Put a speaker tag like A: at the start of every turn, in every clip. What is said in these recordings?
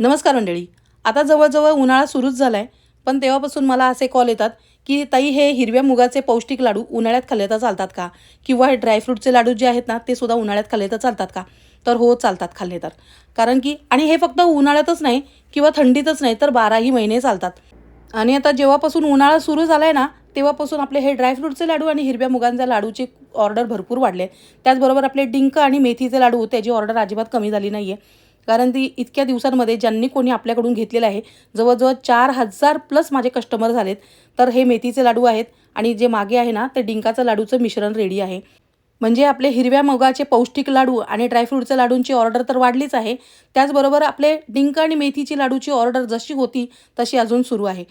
A: नमस्कार मंडळी. आता जवळ-जवळ उन्हाळा सुरूच झाला आहे, पण तेव्हापासून मला असे कॉल येतात, की "ताई हे हिरव्या मुगाचे पौष्टिक लाडू उन्हाळ्यात खाल्ले तर चालतात का? किंवा हे ड्रायफ्रूटचे लाडू जे आहेत ना, ते सुद्धा उन्हाळ्यात खाल्ले तर चालतात का?" तर हो, चालतात खाल्ले तर. कारण की आणि हे फक्त उन्हाळ्यातच नाही किंवा थंडीतच नाही, तर 12ही महिने चालतात. आणि आता जेव्हापासून उन्हाळा सुरू झाला आहे ना, तेव्हापासून आपले हे ड्रायफ्रूटचे लाडू आणि हिरव्या मुगांच्या लाडूची ऑर्डर भरपूर वाढले. त्याचबरोबर आपले डिंक आणि मेथीचे लाडू त्याची ऑर्डर अजिबात कमी झाली नाही आहे. कारण ती इतक्या दिवसांमध्ये ज्यांनी कोणी आपल्याकडून घेतलेलं आहे, जवळ-जवळ 4,000 प्लस माझे कस्टमर झालेत. तर हे मेथीचे लाडू आहेत आणि जे मागे आहे ना, ते डिंकाचं लाडूचं मिश्रण रेडी आहे. म्हणजे आपले हिरव्या मुगाचे पौष्टिक लाडू आणि ड्रायफ्रूटच्या लाडूंची ऑर्डर तर वाढलीच आहे. त्याचबरोबर आपले डिंक आणि मेथीची लाडूची ऑर्डर जशी होती, तशी अजून सुरू आहे.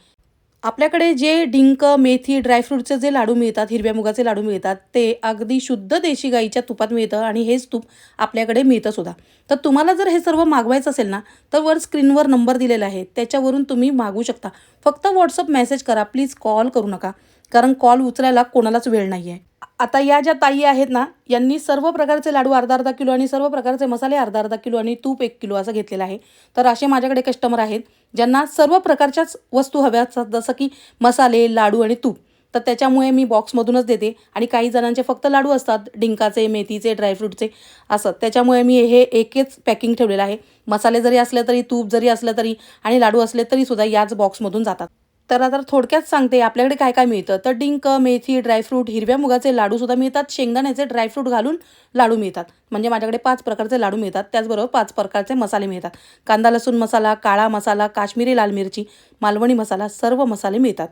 A: आपल्याकडे जे डिंक, मेथी, ड्रायफ्रूटचे जे लाडू मिळतात, हिरव्या मुगाचे लाडू मिळतात, ते अगदी शुद्ध देशी गाईच्या तुपात मिळतं आणि हेच तूप आपल्याकडे मिळतं सुद्धा. तर तुम्हाला जर हे सर्व मागवायचं असेल ना, तर वर स्क्रीनवर नंबर दिलेला आहे. त्याच्यावरून तुम्ही मागवू शकता. फक्त WhatsApp मेसेज करा. प्लीज कॉल करू नका. कारण कॉल उचलायला कोणालाच वेळ नाही आहे. आता या ज्या ताई आहेत ना, यांनी सर्व प्रकारचे लाडू अर्धा-अर्धा किलो आणि सर्व प्रकारचे मसाले अर्धा-अर्धा किलो आणि तूप 1 किलो असं घेतलेलं आहे. तर असे माझ्याकडे कस्टमर आहेत, ज्यांना सर्व प्रकारच्याच वस्तू हव्या असतात, जसं की मसाले, लाडू आणि तूप. तर त्याच्यामुळे मी बॉक्समधूनच देते आणि काही जणांचे फक्त लाडू असतात, डिंकाचे, मेथीचे, ड्रायफ्रूटचे असं. त्याच्यामुळे मी हे एकच पॅकिंग ठेवलेलं आहे. मसाले जरी असले तरी, तूप जरी असलं तरी आणि लाडू असले तरीसुद्धा याच बॉक्समधून जातात. तर आता थोडक्यात सांगते आपल्याकडे काय-काय मिळतं. तर डिंक, मेथी, ड्रायफ्रूट, हिरव्या मुगाचे लाडूसुद्धा मिळतात. शेंगदाण्याचे ड्रायफ्रूट घालून लाडू मिळतात. म्हणजे माझ्याकडे 5 प्रकारचे लाडू मिळतात. त्याचबरोबर 5 प्रकारचे मसाले मिळतात. कांदा लसूण मसाला, काळा मसाला, काश्मीरी लाल मिरची, मालवणी मसाला सर्व मसाले मिळतात.